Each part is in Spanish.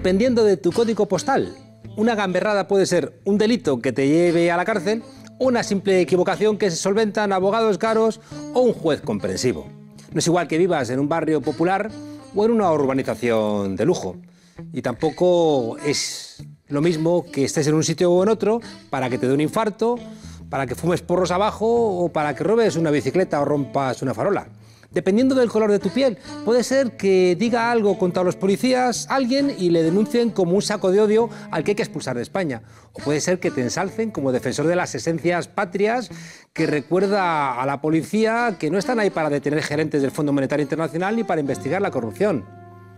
Dependiendo de tu código postal, una gamberrada puede ser un delito que te lleve a la cárcel, una simple equivocación que se solventan abogados caros o un juez comprensivo. No es igual que vivas en un barrio popular o en una urbanización de lujo. Y tampoco es lo mismo que estés en un sitio o en otro para que te dé un infarto, para que fumes porros abajo o para que robes una bicicleta o rompas una farola. Dependiendo del color de tu piel, puede ser que diga algo contra los policías alguien y le denuncien como un saco de odio al que hay que expulsar de España. O puede ser que te ensalcen como defensor de las esencias patrias, que recuerda a la policía que no están ahí para detener gerentes del Fondo Monetario Internacional ni para investigar la corrupción.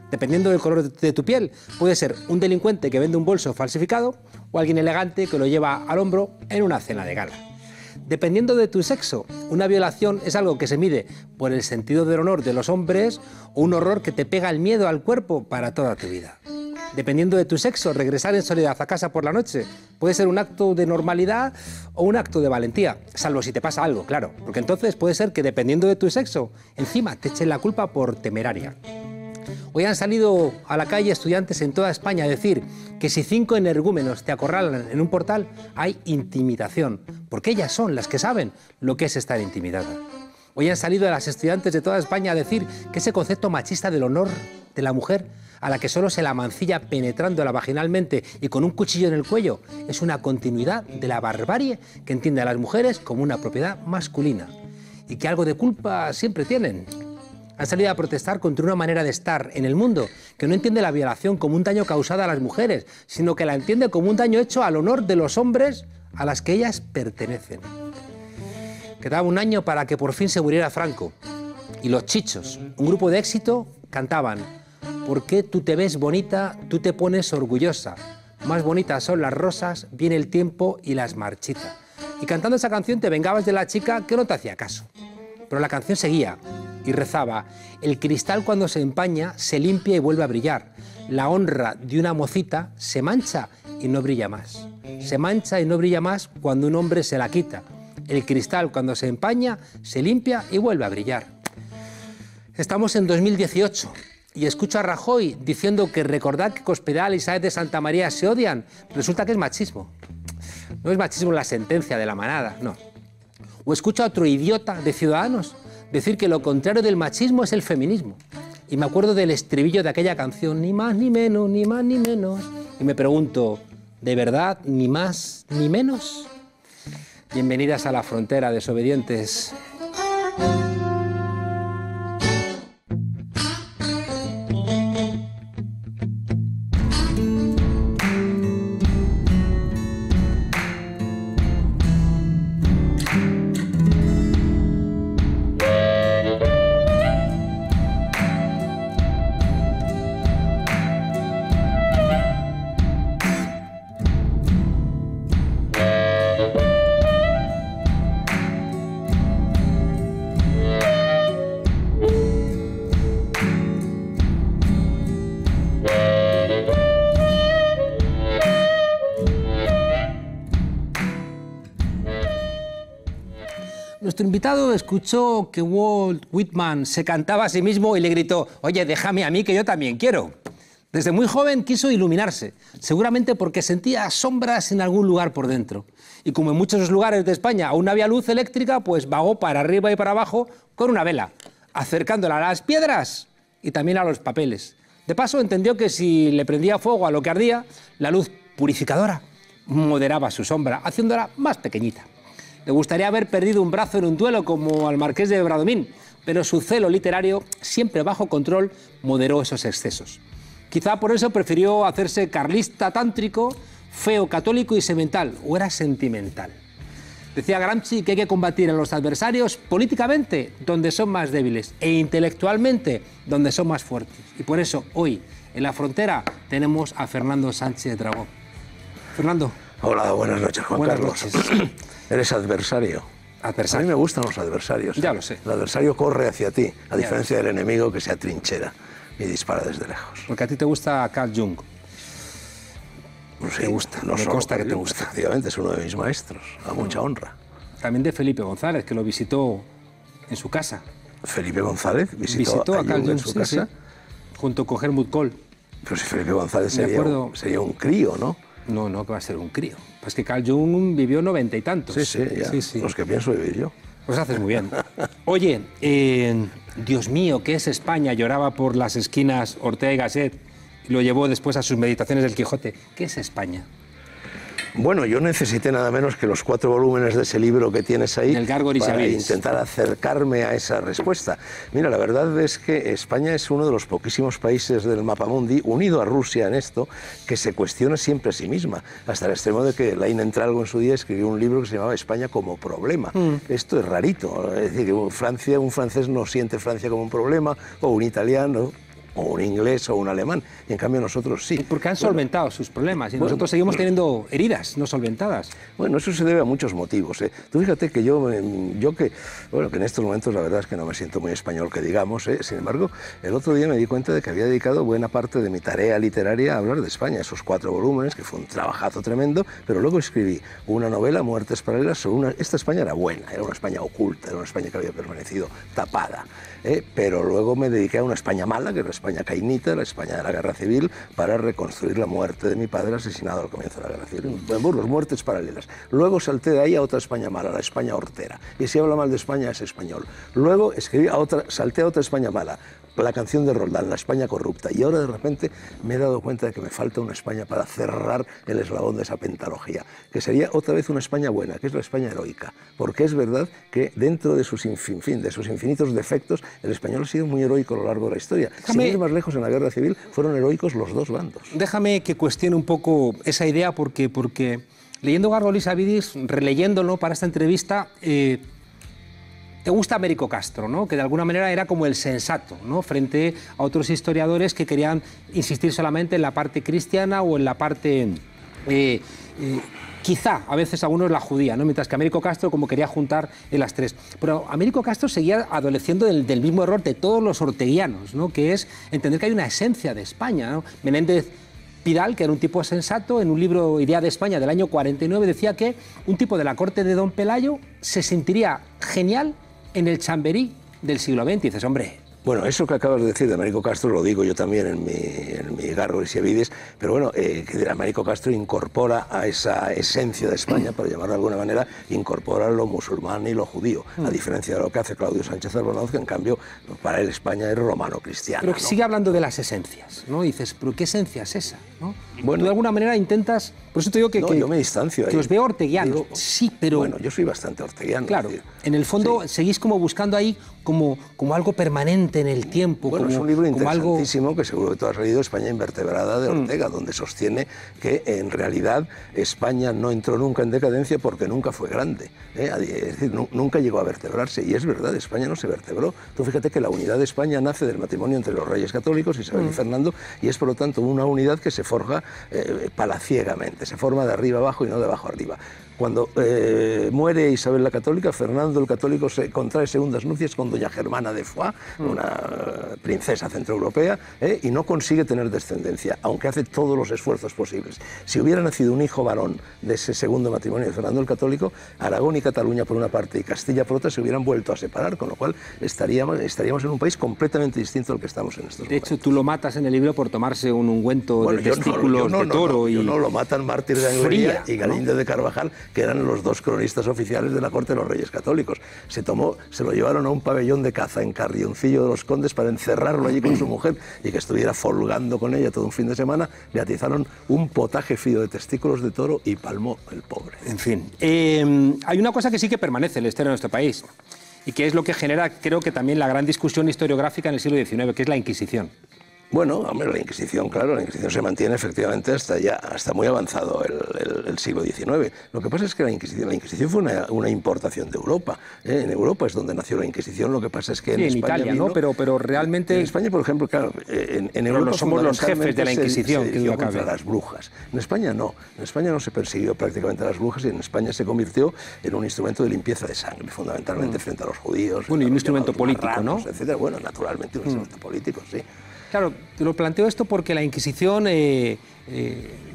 Dependiendo del color de tu piel, puede ser un delincuente que vende un bolso falsificado o alguien elegante que lo lleva al hombro en una cena de gala. Dependiendo de tu sexo, una violación es algo que se mide por el sentido del honor de los hombres o un horror que te pega el miedo al cuerpo para toda tu vida. Dependiendo de tu sexo, regresar en soledad a casa por la noche puede ser un acto de normalidad o un acto de valentía, salvo si te pasa algo, claro, porque entonces puede ser que dependiendo de tu sexo, encima te echen la culpa por temeraria. Hoy han salido a la calle estudiantes en toda España a decir que si 5 energúmenos te acorralan en un portal, hay intimidación, porque ellas son las que saben lo que es estar intimidada. Hoy han salido las estudiantes de toda España a decir que ese concepto machista del honor de la mujer, a la que solo se la mancilla penetrándola vaginalmente y con un cuchillo en el cuello, es una continuidad de la barbarie que entiende a las mujeres como una propiedad masculina y que algo de culpa siempre tienen. Han salido a protestar contra una manera de estar en el mundo que no entiende la violación como un daño causado a las mujeres, sino que la entiende como un daño hecho al honor de los hombres a las que ellas pertenecen. Quedaba un año para que por fin se muriera Franco. Y los Chichos, un grupo de éxito, cantaban: ¿por qué tú te ves bonita, tú te pones orgullosa? Más bonitas son las rosas, viene el tiempo y las marchita. Y cantando esa canción te vengabas de la chica que no te hacía caso. Pero la canción seguía y rezaba: el cristal cuando se empaña se limpia y vuelve a brillar. La honra de una mocita se mancha y no brilla más. Se mancha y no brilla más cuando un hombre se la quita. El cristal cuando se empaña se limpia y vuelve a brillar. Estamos en 2018 y escucho a Rajoy diciendo que recordar que Cospedal y Sáenz de Santa María se odian resulta que es machismo. No es machismo la sentencia de la manada, no. O escucho a otro idiota de Ciudadanos decir que lo contrario del machismo es el feminismo. Y me acuerdo del estribillo de aquella canción, ni más ni menos, ni más ni menos. Y me pregunto, ¿de verdad ni más ni menos? Bienvenidas a la frontera, desobedientes. Nuestro invitado escuchó que Walt Whitman se cantaba a sí mismo y le gritó: oye, déjame a mí que yo también quiero. Desde muy joven quiso iluminarse, seguramente porque sentía sombras en algún lugar por dentro. Y como en muchos lugares de España aún no había luz eléctrica, pues vagó para arriba y para abajo con una vela, acercándola a las piedras y también a los papeles. De paso entendió que si le prendía fuego a lo que ardía, la luz purificadora moderaba su sombra, haciéndola más pequeñita. Le gustaría haber perdido un brazo en un duelo como al marqués de Bradomín, pero su celo literario, siempre bajo control, moderó esos excesos. Quizá por eso prefirió hacerse carlista tántrico, feo católico y semental, o era sentimental. Decía Gramsci que hay que combatir a los adversarios políticamente donde son más débiles e intelectualmente donde son más fuertes. Y por eso hoy, en la frontera, tenemos a Fernando Sánchez Dragó. Fernando. Hola, buenas noches, Juan Carlos. Noches. Eres adversario. Adversario. A mí me gustan los adversarios. Ya lo sé. El adversario corre hacia ti, a diferencia del enemigo que se atrinchera y dispara desde lejos. Porque a ti te gusta Carl Jung. Sí, te gusta, no me consta que te gusta. Efectivamente, es uno de mis maestros, a mucha honra. También de Felipe González, que lo visitó en su casa. Felipe González visitó a Carl Jung en su casa. Sí, junto con Helmut Kohl. Pero si Felipe González Me acuerdo. sería un crío, ¿no? No, no, que va a ser un crío. Pues que Carl Jung vivió 90 y tantos. Sí, sí, ya. Sí. Los que pienso vivir yo. Pues haces muy bien. Oye, Dios mío, ¿qué es España? Lloraba por las esquinas Ortega y Gasset y lo llevó después a sus meditaciones del Quijote. ¿Qué es España? Bueno, yo necesité nada menos que los 4 volúmenes de ese libro que tienes ahí El Gárgoles y para Avidis. intentar acercarme a esa respuesta. Mira, la verdad es que España es uno de los poquísimos países del mapamundi, unido a Rusia en esto, que se cuestiona siempre a sí misma, hasta el extremo de que Lain Entralgo en su día escribió un libro que se llamaba España como problema. Esto es rarito, es decir, que un francés no siente Francia como un problema, o un italiano, o un inglés o un alemán, y en cambio nosotros sí. Porque han solventado sus problemas y nosotros seguimos teniendo heridas no solventadas. Bueno, eso se debe a muchos motivos. Tú fíjate que yo que en estos momentos la verdad es que no me siento muy español, que digamos. Sin embargo, el otro día me di cuenta de que había dedicado buena parte de mi tarea literaria a hablar de España, esos 4 volúmenes, que fue un trabajazo tremendo, pero luego escribí una novela, Muertes Paralelas, sobre esta España era buena, era una España oculta, era una España que había permanecido tapada. Pero luego me dediqué a una España mala, que era la España cainita, la España de la Guerra Civil, para reconstruir la muerte de mi padre asesinado al comienzo de la Guerra Civil. Los Muertes Paralelas. Luego salté de ahí a otra España mala, la España hortera. Y si habla mal de España es español. Luego salté a otra España mala, la canción de Roldán, la España corrupta. Y ahora de repente me he dado cuenta de que me falta una España para cerrar el eslabón de esa pentalogía, que sería otra vez una España buena, que es la España heroica. Porque es verdad que dentro de sus infinitos defectos, el español ha sido muy heroico a lo largo de la historia. Sin ir más lejos, en la Guerra Civil fueron heroicos los dos bandos. Déjame que cuestione un poco esa idea porque leyendo Gárgoles y Avidis, releyéndolo para esta entrevista, te gusta Américo Castro, ¿no? Que de alguna manera era como el sensato, ¿no? Frente a otros historiadores que querían insistir solamente en la parte cristiana o en la parte... quizá a veces algunos la judía, ¿no? Mientras que Américo Castro como quería juntar en las tres. Pero Américo Castro seguía adoleciendo del mismo error de todos los orteguianos, ¿no? Que es entender que hay una esencia de España, ¿no? Menéndez Pidal, que era un tipo sensato, en un libro Idea de España del año 49 decía que un tipo de la corte de Don Pelayo se sentiría genial en el Chamberí del siglo XX. Y dices, hombre... Bueno, eso que acabas de decir de Américo Castro lo digo yo también en mi Gárgoles y Avidis, pero bueno, que Américo Castro incorpora a esa esencia de España, por llamarlo de alguna manera, incorpora lo musulmán y lo judío, a diferencia de lo que hace Claudio Sánchez Albornoz, que en cambio para él España es romano-cristiana. Pero que ¿no? sigue hablando de las esencias, ¿no? Y dices, ¿pero qué esencia es esa? ¿No? Bueno, tú de alguna manera intentas... Por eso te digo que... No, yo me distancio ahí. Que os veo orteguianos. Sí, pero... Bueno, yo soy bastante orteguiano. Claro, en el fondo seguís como buscando ahí como algo permanente en el tiempo. Bueno, es un libro interesantísimo que seguro que tú has leído, España invertebrada, de Ortega, donde sostiene que en realidad España no entró nunca en decadencia porque nunca fue grande. Es decir, nunca llegó a vertebrarse. Y es verdad, España no se vertebró. Tú fíjate que la unidad de España nace del matrimonio entre los reyes católicos, Isabel y Fernando, y es por lo tanto una unidad que se forja palaciegamente, se forma de arriba abajo y no de abajo arriba. Cuando muere Isabel la Católica, Fernando el Católico se contrae segundas nupcias con doña Germana de Foix, una princesa centroeuropea, y no consigue tener descendencia, aunque hace todos los esfuerzos posibles. Si hubiera nacido un hijo varón de ese segundo matrimonio de Fernando el Católico, Aragón y Cataluña por una parte y Castilla por otra se hubieran vuelto a separar, con lo cual estaríamos en un país completamente distinto al que estamos en estos momentos. De hecho, tú lo matas en el libro por tomarse un ungüento de testículos de toro. Yo no, lo matan Mártir de Anglería y Galindo de Carvajal, que eran los dos cronistas oficiales de la corte de los Reyes Católicos. Se lo llevaron a un pabellón de caza en Carrioncillo de los Condes para encerrarlo allí con su mujer y que estuviera folgando con ella todo un fin de semana. Le atizaron un potaje frío de testículos de toro y palmó el pobre. En fin, hay una cosa que sí que permanece en la historia de nuestro país y que es lo que genera, creo que también la gran discusión historiográfica en el siglo XIX, que es la Inquisición. Bueno, hombre, la Inquisición, claro, la Inquisición se mantiene efectivamente hasta muy avanzado el siglo XIX. Lo que pasa es que la Inquisición fue una importación de Europa. En Europa es donde nació la Inquisición, lo que pasa es que en España Italia, ¿no? Pero realmente... En España, por ejemplo, claro, en Europa somos los jefes de la Inquisición, que es contra las brujas. En España no. En España no se persiguió prácticamente a las brujas y en España se convirtió en un instrumento de limpieza de sangre, fundamentalmente frente a los judíos. Bueno, y un instrumento político, marranos, ¿no? Etcétera. Bueno, naturalmente un instrumento político, sí. Claro, te lo planteo esto porque la Inquisición de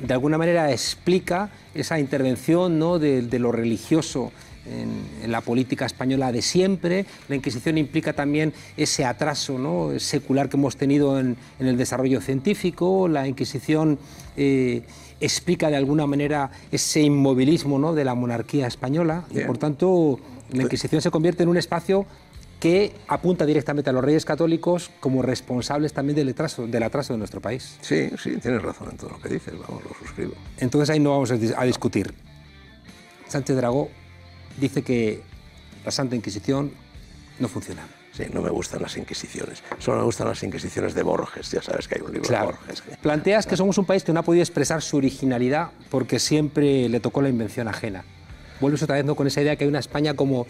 alguna manera explica esa intervención, ¿no?, de lo religioso en la política española de siempre. La Inquisición implica también ese atraso, ¿no?, secular que hemos tenido en el desarrollo científico. La Inquisición explica de alguna manera ese inmovilismo, ¿no?, de la monarquía española. Y por tanto, la Inquisición se convierte en un espacio que apunta directamente a los reyes católicos como responsables también del atraso de nuestro país. Sí, sí, tienes razón en todo lo que dices, vamos, lo suscribo. Entonces ahí no vamos a discutir. Sánchez Dragó dice que la Santa Inquisición no funciona. Sí, no me gustan las Inquisiciones. Solo me gustan las Inquisiciones de Borges. Ya sabes que hay un libro de Borges. Planteas que somos un país que no ha podido expresar su originalidad porque siempre le tocó la invención ajena. Vuelves otra vez, ¿no?, con esa idea que hay una España como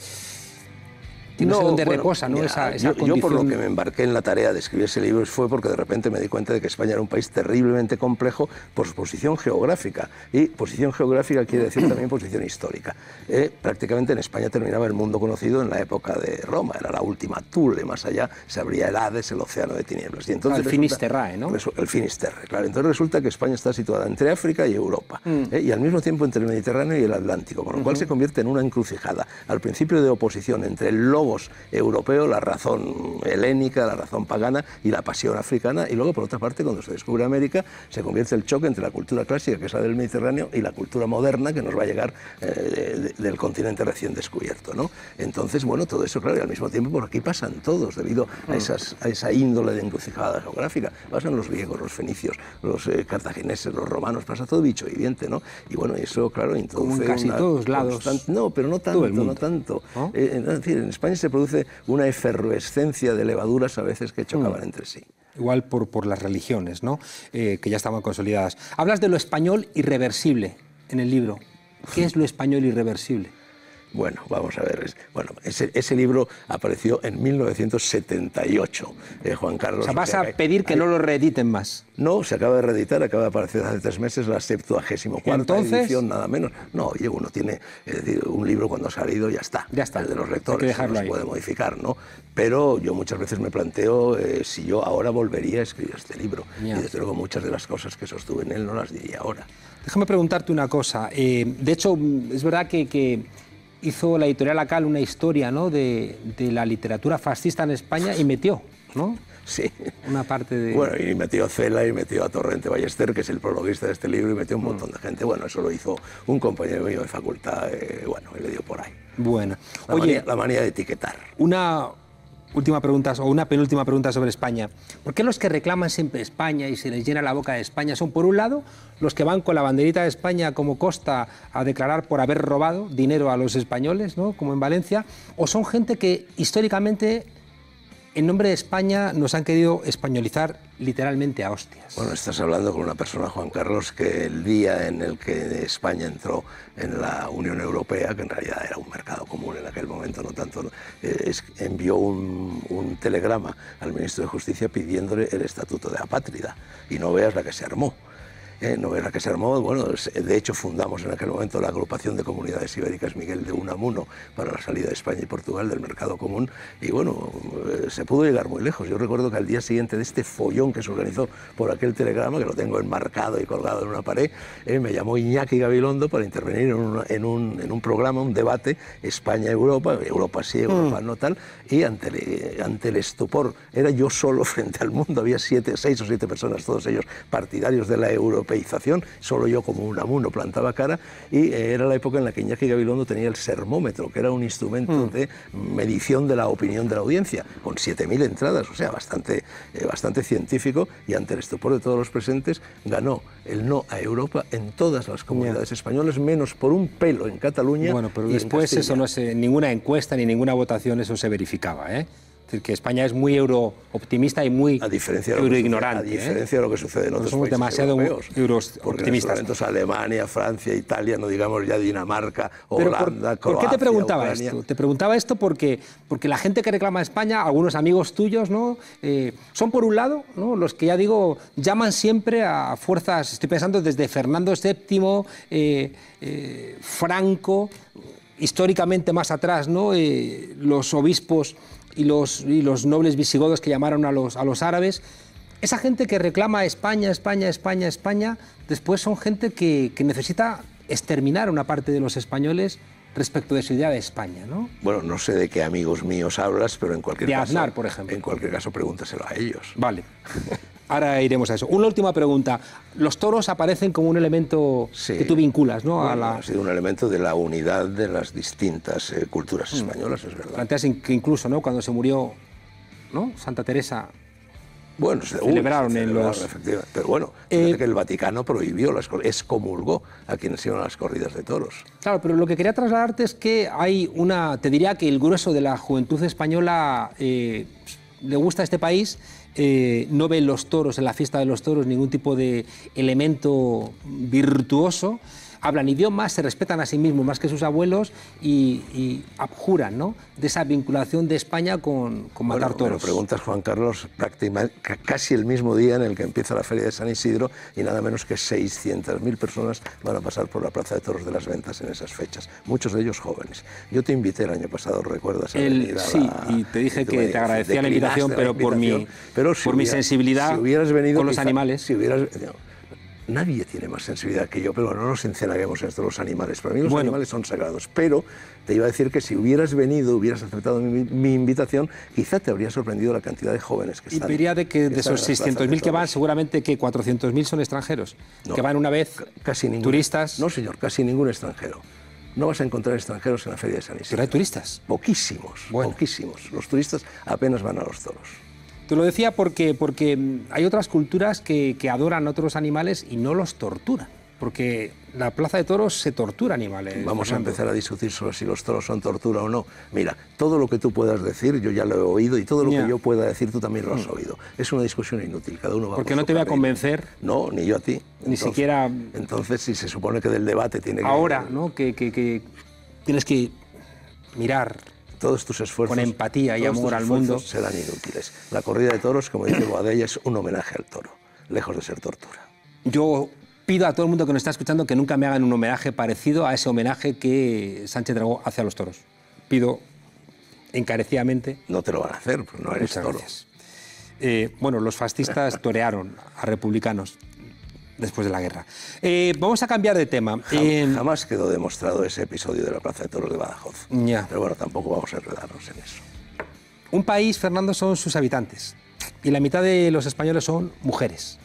que no sé dónde reposa, ¿no?, esa condición. Yo por lo que me embarqué en la tarea de escribir ese libro fue porque de repente me di cuenta de que España era un país terriblemente complejo por su posición geográfica. Y posición geográfica quiere decir también posición histórica. Prácticamente en España terminaba el mundo conocido en la época de Roma, era la última Thule, más allá se abría el Hades, el océano de tinieblas. Y entonces el Finisterrae, ¿no? El Finisterre, claro. Entonces resulta que España está situada entre África y Europa, y al mismo tiempo entre el Mediterráneo y el Atlántico, con lo cual se convierte en una encrucijada. Al principio de oposición entre el logos europeo, la razón helénica, la razón pagana y la pasión africana, y luego por otra parte cuando se descubre América se convierte el choque entre la cultura clásica, que es la del Mediterráneo, y la cultura moderna que nos va a llegar del continente recién descubierto, ¿no? Entonces, bueno, todo eso, claro, y al mismo tiempo por aquí pasan todos debido a esa índole de encrucijada geográfica. Pasan los griegos, los fenicios, los cartagineses, los romanos, pasa todo bicho viviente, ¿no? Y bueno, eso, claro, introduce como en casi todos lados. No, pero no tanto, no tanto. ¿No? Es decir, en España se produce una efervescencia de levaduras a veces que chocaban entre sí. Igual por las religiones, ¿no?, que ya estaban consolidadas. Hablas de lo español irreversible en el libro. ¿Qué es lo español irreversible? Bueno, vamos a ver. Bueno, ese libro apareció en 1978. Juan Carlos... O sea, vas a pedir que no lo reediten más. No, se acaba de reeditar, acaba de aparecer hace 3 meses la 74ª edición, nada menos. No, oye, uno tiene, es decir, un libro cuando ha salido ya está. Ya está. El de los lectores, hay que dejarlo no se puede modificar, ¿no? Pero yo muchas veces me planteo si yo ahora volvería a escribir este libro. Y desde luego muchas de las cosas que sostuve en él no las diría ahora. Déjame preguntarte una cosa. De hecho, es verdad que hizo la editorial Acal una historia, ¿no?, de la literatura fascista en España y metió, ¿no?, sí, una parte de... Bueno, y metió a Cela y metió a Torrente Ballester, que es el prologuista de este libro, y metió un montón de gente. Bueno, eso lo hizo un compañero mío de facultad, bueno, y le dio por ahí. Bueno. La manía de etiquetar. Una última pregunta, o una penúltima pregunta sobre España. ¿Por qué los que reclaman siempre España y se les llena la boca de España son, por un lado, los que van con la banderita de España como Costa a declarar por haber robado dinero a los españoles, ¿no?, como en Valencia, o son gente que históricamente, en nombre de España, nos han querido españolizar literalmente a hostias? Bueno, estás hablando con una persona, Juan Carlos, que el día en el que España entró en la Unión Europea, que en realidad era un mercado común en aquel momento, no tanto, envió un telegrama al ministro de Justicia pidiéndole el estatuto de apátrida. Y no veas la que se armó. No veas la que se armó. Bueno, de hecho fundamos en aquel momento la agrupación de comunidades ibéricas Miguel de Unamuno para la salida de España y Portugal del mercado común, y bueno, se pudo llegar muy lejos. Yo recuerdo que al día siguiente de este follón que se organizó por aquel telegrama, que lo tengo enmarcado y colgado en una pared, me llamó Iñaki Gabilondo para intervenir en un programa, un debate, España-Europa, Europa sí, Europa no tal, y ante el estupor, era yo solo frente al mundo, había 6 o 7 personas, todos ellos partidarios de la europeización, solo yo como Unamuno plantaba cara, y era la época en la que Iñaki Gabilondo tenía el sermómetro, que era un instrumento de medición de la opinión de la audiencia, con 7.000 entradas, o sea, bastante científico, y ante el estupor de todos los presentes ganó el no a Europa en todas las comunidades españolas, menos por un pelo en Cataluña. Bueno, pero después eso no es ninguna encuesta ni ninguna votación, eso se verificaba, ¿eh? Es decir, que España es muy eurooptimista y muy euroignorante. A diferencia de lo que sucede en otros somos países demasiado europeos. Porque en estos eurooptimistas. momentos Alemania, Francia, Italia, no digamos ya Dinamarca, Holanda, Croacia, ¿Por qué te preguntaba Ucrania? esto? Te preguntaba esto porque la gente que reclama a España, algunos amigos tuyos, ¿no? Son por un lado, ¿no?, los que, ya digo, llaman siempre a fuerzas, estoy pensando desde Fernando VII, Franco, históricamente más atrás, ¿no?, los obispos y los nobles visigodos que llamaron a los árabes, Esa gente que reclama España, España, España, España, después son gente que necesita exterminar una parte de los españoles respecto de su idea de España, ¿no? Bueno, no sé de qué amigos míos hablas, pero en cualquier caso... De Aznar, por ejemplo. En cualquier caso, pregúntaselo a ellos. Vale. Ahora iremos a eso. Una última pregunta. Los toros aparecen como un elemento que tú vinculas, ¿no? Bueno, ha sido un elemento de la unidad de las distintas culturas españolas, es verdad. Planteas que incluso, ¿no?, cuando se murió, ¿no?, Santa Teresa... Bueno, se celebraron en los... Efectivamente. Pero bueno, fíjate que el Vaticano prohibió, excomulgó a quienes iban a las corridas de toros. Claro, pero lo que quería trasladarte es que hay una... Te diría que el grueso de la juventud española le gusta a este país, no ve en los toros, en la fiesta de los toros, ningún tipo de elemento virtuoso. Hablan idiomas, se respetan a sí mismos más que sus abuelos y abjuran, ¿no?, de esa vinculación de España con matar toros. Bueno, preguntas, Juan Carlos, prácticamente casi el mismo día en el que empieza la Feria de San Isidro y nada menos que 600.000 personas van a pasar por la Plaza de Toros de las Ventas en esas fechas, muchos de ellos jóvenes. Yo te invité el año pasado, ¿recuerdas? Sí, y te dije que te agradecía la invitación, pero por mi sensibilidad con los animales. Nadie tiene más sensibilidad que yo, pero no nos encenaguemos en esto, los animales. Para mí los animales son sagrados, pero te iba a decir que si hubieras venido, hubieras aceptado mi invitación, quizá te habría sorprendido la cantidad de jóvenes que están. Y diría de que de esos 600.000 que van, seguramente que 400.000 son extranjeros, no, que van una vez, casi ningún, turistas. No, señor, casi ningún extranjero. No vas a encontrar extranjeros en la Feria de San Isidro. ¿Pero hay turistas? Poquísimos, poquísimos. Los turistas apenas van a los toros. Te lo decía porque hay otras culturas que adoran a otros animales y no los torturan. Porque la Plaza de Toros se tortura animales. Vamos a empezar a discutir sobre si los toros son tortura o no. Mira, todo lo que tú puedas decir, yo ya lo he oído, y todo lo que yo pueda decir, tú también lo has oído. Es una discusión inútil, cada uno va porque no te voy a convencer. No, ni yo a ti. Ni siquiera... Entonces, si se supone que del debate tiene que... Ahora, ¿no?, que tienes que mirar... Todos tus esfuerzos con empatía y amor al mundo serán inútiles. La corrida de toros, como dice Boadella, es un homenaje al toro, lejos de ser tortura. Yo pido a todo el mundo que nos está escuchando que nunca me hagan un homenaje parecido a ese homenaje que Sánchez Dragó hace a los toros. Pido encarecidamente... No te lo van a hacer, pues no eres toro. Gracias. Bueno, los fascistas torearon a republicanos después de la guerra. Vamos a cambiar de tema. Jamás quedó demostrado ese episodio de la Plaza de Toros de Badajoz. Ya. Pero bueno, tampoco vamos a enredarnos en eso. Un país, Fernando, son sus habitantes. Y la mitad de los españoles son mujeres.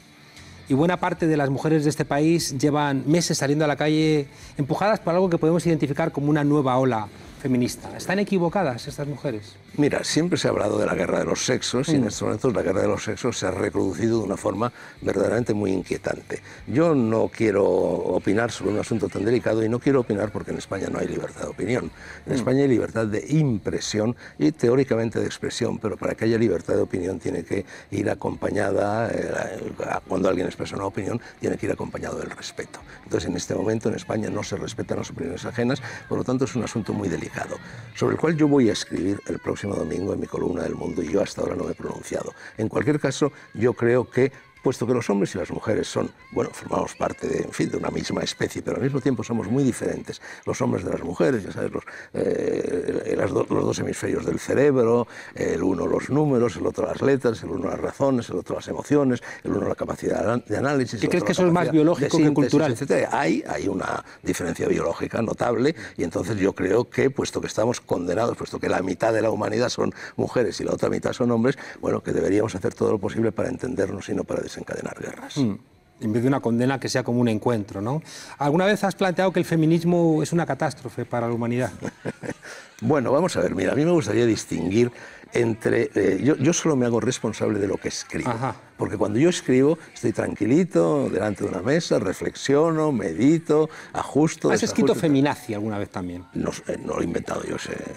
Y buena parte de las mujeres de este país llevan meses saliendo a la calle empujadas por algo que podemos identificar como una nueva ola feminista. ¿Están equivocadas estas mujeres? Mira, siempre se ha hablado de la guerra de los sexos y en estos momentos la guerra de los sexos se ha reproducido de una forma verdaderamente muy inquietante. Yo no quiero opinar sobre un asunto tan delicado y no quiero opinar porque en España no hay libertad de opinión. En España hay libertad de impresión y teóricamente de expresión, pero para que haya libertad de opinión tiene que ir acompañada, cuando alguien expresa una opinión, tiene que ir acompañado del respeto. Entonces, en este momento en España no se respetan las opiniones ajenas, por lo tanto es un asunto muy delicado, sobre el cual yo voy a escribir el próximo domingo en mi columna del Mundo y yo hasta ahora no me he pronunciado. En cualquier caso, yo creo que, puesto que los hombres y las mujeres son, bueno, formamos parte de, en fin, de una misma especie, pero al mismo tiempo somos muy diferentes. Los hombres de las mujeres, ya sabes, los dos hemisferios del cerebro, el uno los números, el otro las letras, el uno las razones, el otro las emociones, el uno la capacidad de análisis. ¿Qué crees que eso es más biológico que cultural? Etcétera. Hay una diferencia biológica notable y entonces yo creo que, puesto que estamos condenados, puesto que la mitad de la humanidad son mujeres y la otra mitad son hombres, bueno, que deberíamos hacer todo lo posible para entendernos y no para desencadenar guerras. En vez de una condena que sea como un encuentro, ¿no? ¿Alguna vez has planteado que el feminismo es una catástrofe para la humanidad? Bueno, vamos a ver, mira, a mí me gustaría distinguir entre... yo solo me hago responsable de lo que escribo. Ajá. Porque cuando yo escribo, estoy tranquilito, delante de una mesa, reflexiono, medito, ajusto... ¿Has escrito feminazi alguna vez también? No lo he inventado yo.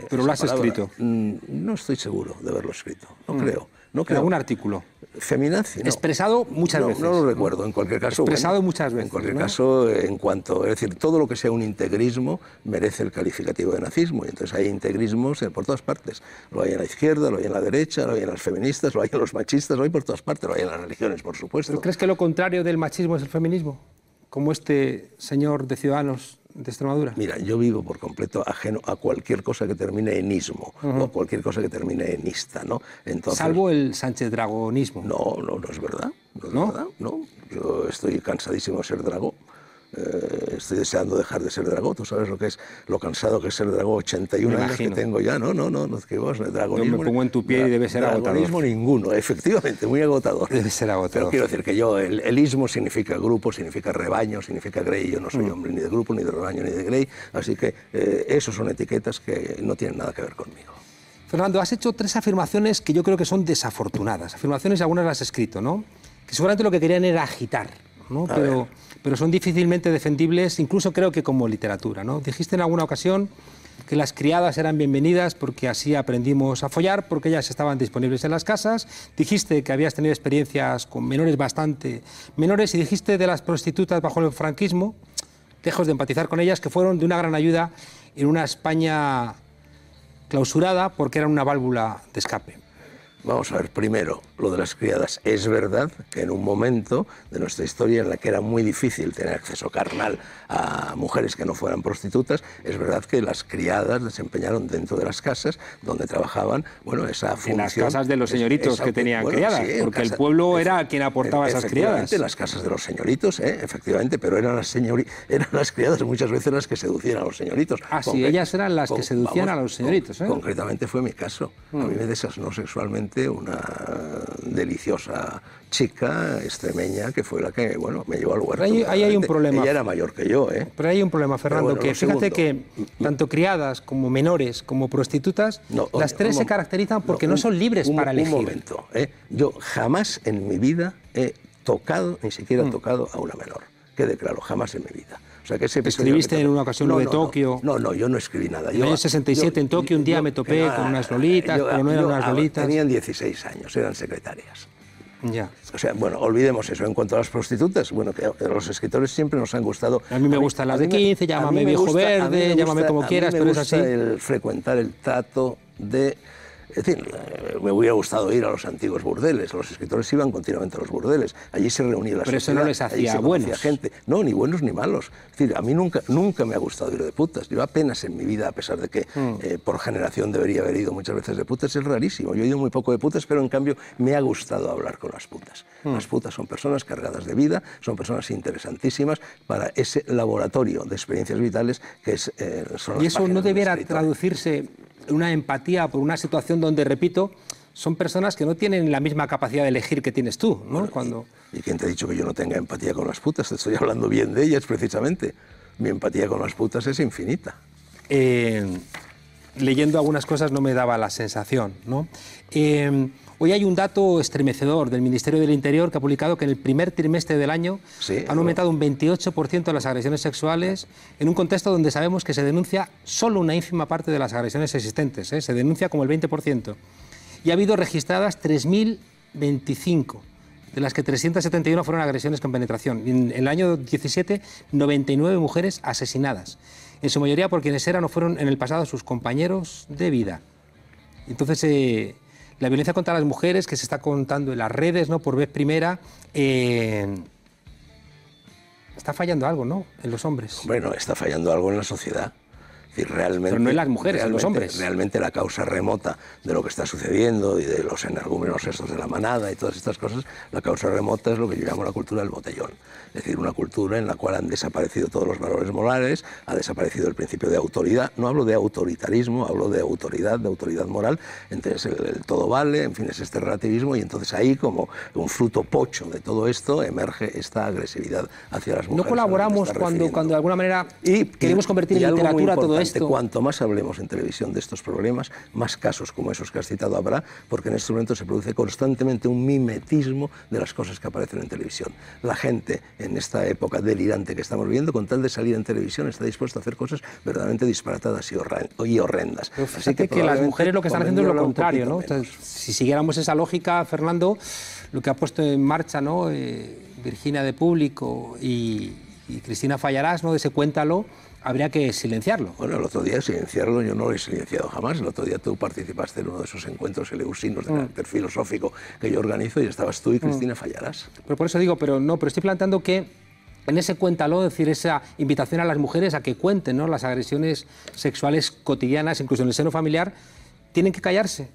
¿Pero lo has escrito? No estoy seguro de haberlo escrito, no creo. No creo. ¿En algún artículo? Feminazi, no. Expresado muchas veces. No lo recuerdo, en cualquier caso. Expresado muchas veces. En cualquier caso, en cuanto, es decir, todo lo que sea un integrismo merece el calificativo de nazismo. Y entonces hay integrismos por todas partes. Lo hay en la izquierda, lo hay en la derecha, lo hay en las feministas, lo hay en los machistas, lo hay por todas partes, lo hay en las religiones, por supuesto. ¿Pero crees que lo contrario del machismo es el feminismo? Como este señor de Ciudadanos de Extremadura? Mira, yo vivo por completo ajeno a cualquier cosa que termine en ismo o a cualquier cosa que termine en ista, ¿no? Entonces, salvo el Sánchez Dragonismo. No, no, no es verdad. No es verdad, no. Yo estoy cansadísimo de ser Dragó. Estoy deseando dejar de ser Dragó. Tú sabes lo cansado que es ser Dragó, 81 años que tengo ya. No, que vos, dragonismo. Yo me pongo en tu pie y debe ser agotador. Dragonismo ninguno, efectivamente, muy agotador. Debe ser agotador. Pero quiero decir que yo, el ismo significa grupo, significa rebaño, significa grey. Yo no soy hombre ni de grupo, ni de rebaño, ni de grey. Así que esos son etiquetas que no tienen nada que ver conmigo. Fernando, has hecho 3 afirmaciones que yo creo que son desafortunadas. Afirmaciones, algunas las has escrito, ¿no? Que seguramente lo que querían era agitar, ¿no? Pero son difícilmente defendibles, incluso creo que como literatura, ¿no? Dijiste en alguna ocasión que las criadas eran bienvenidas porque así aprendimos a follar, porque ellas estaban disponibles en las casas. Dijiste que habías tenido experiencias con menores bastante menores y dijiste de las prostitutas bajo el franquismo, lejos de empatizar con ellas, que fueron de una gran ayuda en una España clausurada porque eran una válvula de escape. Vamos a ver, primero, lo de las criadas. Es verdad que en un momento de nuestra historia en la que era muy difícil tener acceso carnal a mujeres que no fueran prostitutas, es verdad que las criadas desempeñaron dentro de las casas donde trabajaban, bueno, esa función. En las casas de los señoritos que tenían criadas, sí, porque el pueblo era quien aportaba esas criadas. En las casas de los señoritos, efectivamente, pero eran las criadas muchas veces las que seducían a los señoritos. Ah, sí, ellas eran las que seducían a los señoritos. Concretamente fue mi caso. A mí me desasnó sexualmente una deliciosa chica extremeña que fue la que, bueno, me llevó al huerto. Ahí hay un problema. Ella era mayor que yo, ¿eh? Pero hay un problema, Fernando, bueno, que fíjate que tanto criadas como menores como prostitutas, las 3 se caracterizan porque no son libres para elegir. Un momento, yo jamás en mi vida he tocado, ni siquiera tocado a una menor. Quede claro, jamás en mi vida. O sea, que ¿Escribiste en una ocasión lo de Tokio? No, yo no escribí nada. En el año 67 en Tokio un día me topé con unas lolitas, pero no eran unas lolitas. Tenían 16 años, eran secretarias. Ya. O sea, bueno, olvidemos eso. En cuanto a las prostitutas, bueno, que a los escritores siempre nos han gustado. A mí me gustan las de 15, llámame viejo verde, llámame como quieras, pero es así. El frecuentar el trato de... Es decir, me hubiera gustado ir a los antiguos burdeles. Los escritores iban continuamente a los burdeles. Allí se reunía la sociedad. Pero eso no les hacía buenos. Gente. No, ni buenos ni malos. Es decir, a mí nunca me ha gustado ir de putas. Yo apenas en mi vida, a pesar de que por generación debería haber ido muchas veces de putas, es rarísimo. Yo he ido muy poco de putas, pero en cambio me ha gustado hablar con las putas. Las putas son personas cargadas de vida, son personas interesantísimas para ese laboratorio de experiencias vitales que es, son las ¿Y eso no debiera traducirse una empatía por una situación donde, repito, son personas que no tienen la misma capacidad de elegir que tienes tú, ¿no? Bueno, ¿Y quién te ha dicho que yo no tenga empatía con las putas? Te estoy hablando bien de ellas, precisamente. Mi empatía con las putas es infinita. Leyendo algunas cosas no me daba la sensación, ¿no? Hoy hay un dato estremecedor del Ministerio del Interior que ha publicado que en el primer trimestre del año han aumentado un 28% las agresiones sexuales en un contexto donde sabemos que se denuncia solo una ínfima parte de las agresiones existentes, se denuncia como el 20%. Y ha habido registradas 3.025, de las que 371 fueron agresiones con penetración. Y en el año 17, 99 mujeres asesinadas, en su mayoría por quienes eran o fueron en el pasado sus compañeros de vida. Entonces, la violencia contra las mujeres que se está contando en las redes, ¿no?, por vez primera, está fallando algo, ¿no?, en los hombres. Bueno, está fallando algo en la sociedad. Realmente, pero no en las mujeres, en los hombres. Realmente la causa remota de lo que está sucediendo y de los energúmenos estos de la manada y todas estas cosas, la causa remota es lo que yo llamo la cultura del botellón. Es decir, una cultura en la cual han desaparecido todos los valores morales, ha desaparecido el principio de autoridad. No hablo de autoritarismo, hablo de autoridad moral. Entonces el todo vale, en fin, es este relativismo y entonces ahí, como un fruto pocho de todo esto, emerge esta agresividad hacia las mujeres. ¿No colaboramos cuando de alguna manera queremos convertir en literatura todo esto? Cuanto más hablemos en televisión de estos problemas, más casos como esos que has citado habrá, porque en este momento se produce constantemente un mimetismo de las cosas que aparecen en televisión. La gente, en esta época delirante que estamos viviendo, con tal de salir en televisión, está dispuesta a hacer cosas verdaderamente disparatadas y horrendas. Pero fíjate que las mujeres lo que están haciendo es lo contrario, ¿no? Entonces, si siguiéramos esa lógica, Fernando, lo que ha puesto en marcha, ¿no?, Virginia de Público y Cristina Fallarás, ¿no?, de ese Cuéntalo, habría que silenciarlo. Bueno, el otro día silenciarlo yo no lo he silenciado jamás. El otro día tú participaste en uno de esos encuentros eleusinos de carácter filosófico que yo organizo y estabas tú y Cristina Fallarás. Pero por eso digo, pero estoy planteando que en ese cuéntalo, es decir, esa invitación a las mujeres a que cuenten, ¿no?, las agresiones sexuales cotidianas, incluso en el seno familiar, tienen que callarse.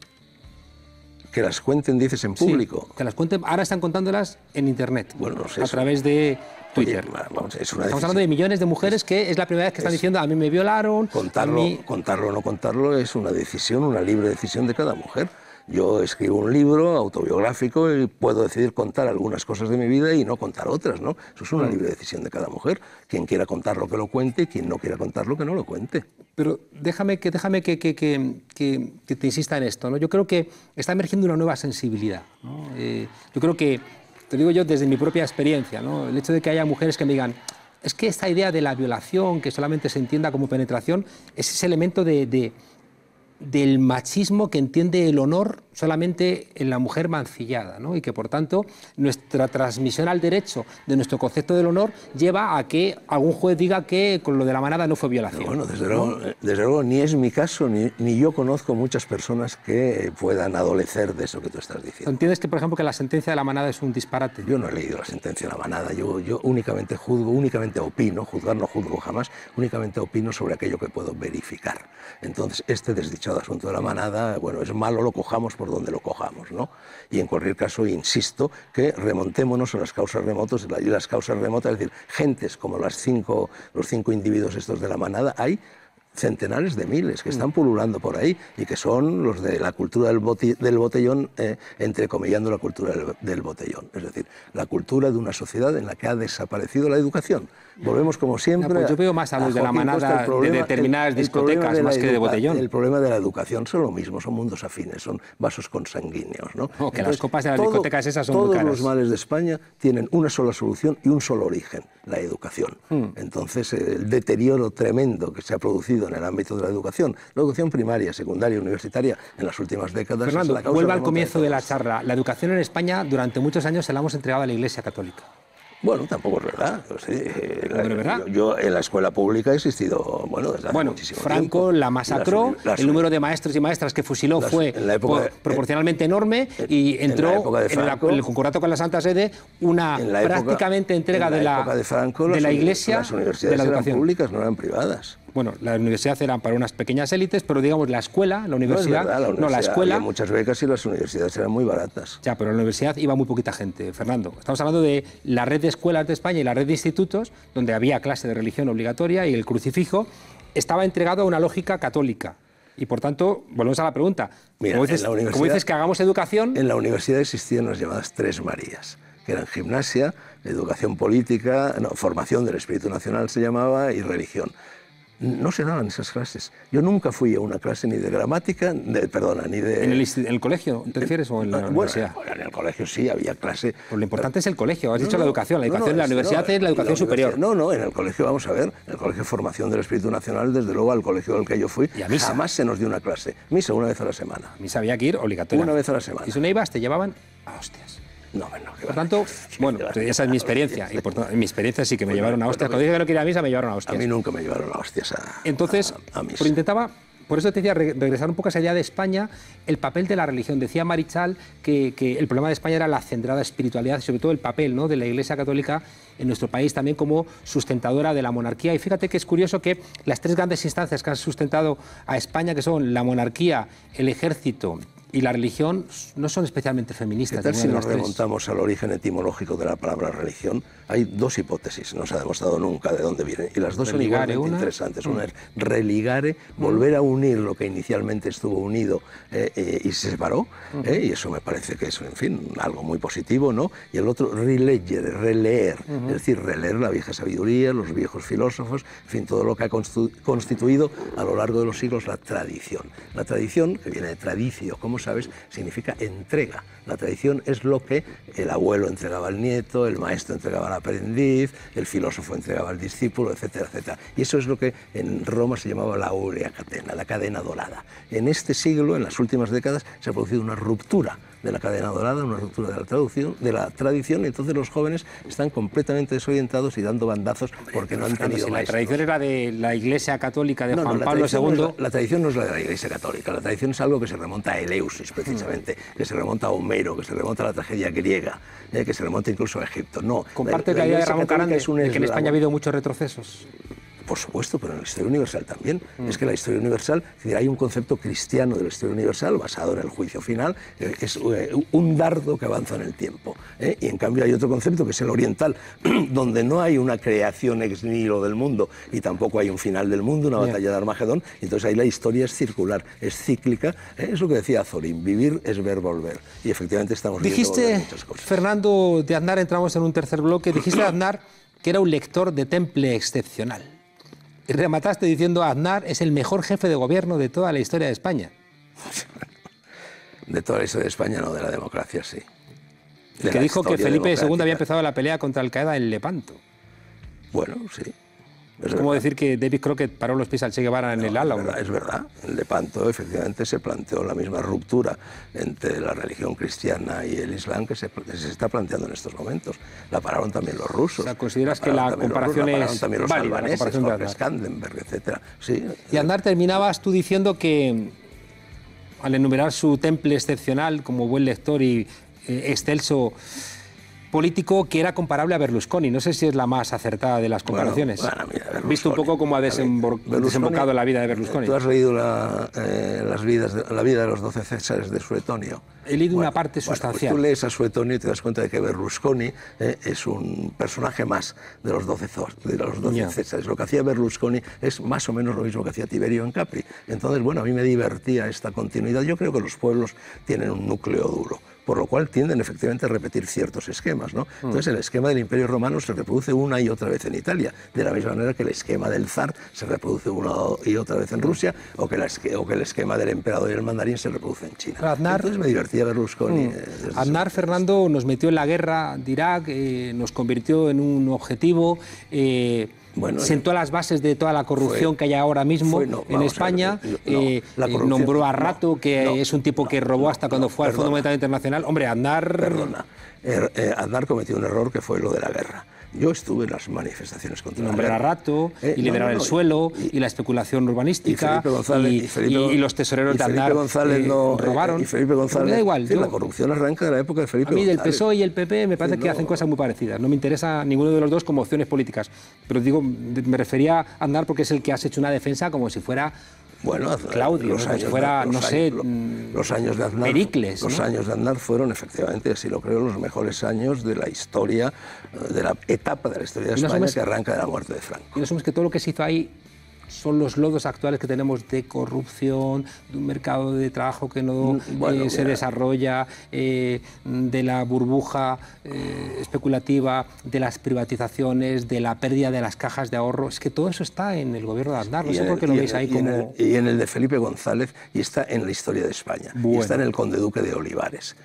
Que las cuenten, dices, en público. Sí, que las cuenten, ahora están contándolas en Internet, bueno, no sé, a través de Twitter. Oye, vamos, Estamos hablando de millones de mujeres que es la primera vez que están diciendo a mí me violaron. Contarlo o no contarlo es una decisión, una libre decisión de cada mujer. Yo escribo un libro autobiográfico y puedo decidir contar algunas cosas de mi vida y no contar otras, ¿no? Eso es una libre decisión de cada mujer. Quien quiera contarlo que lo cuente y quien no quiera contarlo que no lo cuente. Pero déjame que te insista en esto, ¿no? Yo creo que está emergiendo una nueva sensibilidad, ¿no? Yo creo que, te digo yo desde mi propia experiencia, ¿no?, el hecho de que haya mujeres que me digan es que esta idea de la violación, que solamente se entienda como penetración, es ese elemento del machismo que entiende el honor solamente en la mujer mancillada, ¿no? Y que, por tanto, nuestra transmisión al derecho de nuestro concepto del honor lleva a que algún juez diga que con lo de la manada no fue violación. Bueno, desde luego, ni es mi caso, ni yo conozco muchas personas que puedan adolecer de eso que tú estás diciendo. ¿Entiendes que, por ejemplo, que la sentencia de la manada es un disparate? Yo no he leído la sentencia de la manada, yo únicamente juzgo, únicamente opino, juzgar no juzgo jamás, únicamente opino sobre aquello que puedo verificar. Entonces, este desdichado asunto de la manada, bueno, es malo, lo cojamos por donde lo cojamos, ¿no? Y en cualquier caso, insisto, que remontémonos a las causas remotas, y las causas remotas, es decir, gentes como los cinco individuos estos de la manada, hay centenares de miles que están pululando por ahí y que son los de la cultura del botellón, entrecomillando la cultura del botellón. Es decir, la cultura de una sociedad en la que ha desaparecido la educación. Volvemos como siempre... Pues yo veo más a los de la manada de determinadas discotecas más que de botellón. El problema de la educación son lo mismo, son mundos afines, son vasos consanguíneos, ¿no? No, que entonces, las copas de las discotecas esas son muy caras. Todos los males de España tienen una sola solución y un solo origen, la educación. Entonces, el deterioro tremendo que se ha producido en el ámbito de la educación primaria, secundaria, universitaria, en las últimas décadas... Fernando, vuelva al comienzo de la charla. La educación en España durante muchos años se la hemos entregado a la Iglesia Católica. Bueno, tampoco es verdad. ¿Verdad? Yo en la escuela pública he existido, bueno, desde hace muchísimo Franco tiempo. la masacró, el número de maestros y maestras que fusiló fue proporcionalmente enorme y entró en el concordato con la Santa Sede una prácticamente entrega de la Iglesia las universidades de la educación. Eran públicas, no eran privadas. Bueno, la universidad eran para unas pequeñas élites, pero digamos la escuela, la universidad... la escuela... Había muchas becas y las universidades eran muy baratas. Ya, pero en la universidad iba muy poquita gente, Fernando. Estamos hablando de la red de escuelas de España y la red de institutos, donde había clase de religión obligatoria y el crucifijo estaba entregado a una lógica católica. Y por tanto, volvemos a la pregunta. Mira, como dices que hagamos educación... En la universidad existían las llamadas Tres Marías, que eran gimnasia, educación política, formación del espíritu nacional se llamaba, y religión. No se daban esas clases. Yo nunca fui a una clase ni de gramática, ni de... ¿En el colegio te refieres o en la universidad? Bueno, en el colegio sí había clase. Pues lo importante es el colegio, has dicho la educación. La educación en la universidad es la educación superior. No, en el colegio, vamos a ver, en el colegio de formación del espíritu nacional, desde luego al colegio al que yo fui, ¿y a misa? Jamás se nos dio una clase. Misa una vez a la semana. Misa había que ir obligatoria. Una vez a la semana. Y si no ibas, te llevaban a hostias. No, por tanto, bueno, esa es mi experiencia. Y en mi experiencia sí que me llevaron a hostias. Cuando dije que no quería ir a misa, me llevaron a hostias. A mí nunca me llevaron a hostias Entonces, a misa. Pero intentaba, por eso te decía, regresar un poco a esa idea de España, el papel de la religión. Decía Marichal que el problema de España era la centrada espiritualidad, sobre todo el papel, ¿no?, de la Iglesia Católica en nuestro país también como sustentadora de la monarquía. Y fíjate que es curioso que las tres grandes instancias que han sustentado a España, que son la monarquía, el ejército y la religión, no son especialmente feministas. ¿Qué tal si nos remontamos al origen etimológico de la palabra religión? Hay dos hipótesis, no se ha demostrado nunca de dónde vienen, y las dos son igualmente interesantes. Una es religare, volver a unir lo que inicialmente estuvo unido y se separó, y eso me parece que es, en fin, algo muy positivo, ¿no? Y el otro, rileggere, releer, es decir, releer la vieja sabiduría, los viejos filósofos, en fin, todo lo que ha constituido a lo largo de los siglos la tradición. La tradición, que viene de tradicio, como sabes, significa entrega. La tradición es lo que el abuelo entregaba al nieto, el maestro entregaba al aprendiz, el filósofo entregaba al discípulo, etcétera, etcétera. Y eso es lo que en Roma se llamaba la aurea catena, la cadena dorada. En este siglo, en las últimas décadas, se ha producido una ruptura de la cadena dorada, una ruptura de la tradición, y entonces los jóvenes están completamente desorientados y dando bandazos porque no han tenido si la maestros. tradición era de la Iglesia Católica de Juan Pablo II... la tradición no es la de la Iglesia Católica, la tradición es algo que se remonta a Eleusis, precisamente, que se remonta a Homero, que se remonta a la tragedia griega, que se remonta incluso a Egipto. No, comparte la idea de Ramón Carande, de que en España ha habido muchos retrocesos. Por supuesto, pero en la historia universal también. Es que la historia universal, es decir, hay un concepto cristiano de la historia universal basado en el juicio final, que es un dardo que avanza en el tiempo. Y en cambio hay otro concepto que es el oriental, donde no hay una creación ex nihilo del mundo y tampoco hay un final del mundo, una batalla de Armagedón, y entonces ahí la historia es circular, es cíclica. Es lo que decía Azorín, vivir es ver volver. Y efectivamente estamos viendo volver muchas cosas. Fernando, de Aznar entramos en un tercer bloque. Dijiste de Aznar que era un lector de temple excepcional. Y remataste diciendo Aznar es el mejor jefe de gobierno de toda la historia de España. De toda la historia de España, no, de la democracia, sí. Que dijo que Felipe II había empezado la pelea contra Al-Qaeda en Lepanto. Bueno, sí. Es como decir que David Crockett paró los pies al Che Guevara en el Álamo. Es verdad. En Lepanto, efectivamente, se planteó la misma ruptura entre la religión cristiana y el Islam que se está planteando en estos momentos. La pararon también los rusos. O sea, ¿consideras que la comparación es válida? La pararon también los albaneses, Jorge Skandenberg, etc. Sí. Y Aznar, terminabas tú diciendo que, al enumerar su temple excepcional como buen lector y excelso político, que era comparable a Berlusconi. No sé si es la más acertada de las comparaciones. Bueno, mira, visto un poco cómo ha desembocado la vida de Berlusconi. ¿Tú has leído la vida de los 12 Césares de Suetonio? He leído una parte sustancial. Pues tú lees a Suetonio y te das cuenta de que Berlusconi es un personaje más de los 12 Césares. Lo que hacía Berlusconi es más o menos lo mismo que hacía Tiberio en Capri. Entonces, bueno, a mí me divertía esta continuidad. Yo creo que los pueblos tienen un núcleo duro, por lo cual tienden efectivamente a repetir ciertos esquemas, ¿no? Entonces el esquema del Imperio Romano se reproduce una y otra vez en Italia, de la misma manera que el esquema del zar se reproduce una y otra vez en Rusia, o que el esquema del emperador y el mandarín se reproduce en China. Entonces me divertía Berlusconi. Aznar, Fernando, nos metió en la guerra de Irak, nos convirtió en un objetivo... sentó las bases de toda la corrupción que hay ahora mismo en España, nombró a Rato, que es un tipo que robó hasta cuando fue al Fondo Monetario Internacional. Hombre, Aznar... Perdona, Aznar cometió un error que fue lo de la guerra. Yo estuve en las manifestaciones contra la guerra. Nombrar a Rato, y liberar el suelo, y la especulación urbanística, y los tesoreros de Aznar robaron. Y Felipe González, me da igual. la corrupción arranca de la época de Felipe González. A mí del PSOE y el PP me parece que hacen cosas muy parecidas. No me interesa ninguno de los dos como opciones políticas. Pero digo, me refería a Aznar porque es el que has hecho una defensa como si fuera... Bueno, Claudio, como si fuera, no sé, los años de Aznar, Pericles, los años de Aznar fueron efectivamente, así lo creo, los mejores años de la historia, de la etapa de la historia de España que arranca de la muerte de Franco. Y no somos que todo lo que se hizo ahí son los lodos actuales que tenemos de corrupción, de un mercado de trabajo que no se desarrolla, de la burbuja especulativa, de las privatizaciones, de la pérdida de las cajas de ahorro. Es que todo eso está en el gobierno de Aznar. No sé por qué lo veis ahí como... Y en el de Felipe González, y está en la historia de España. Y está en el conde-duque de Olivares.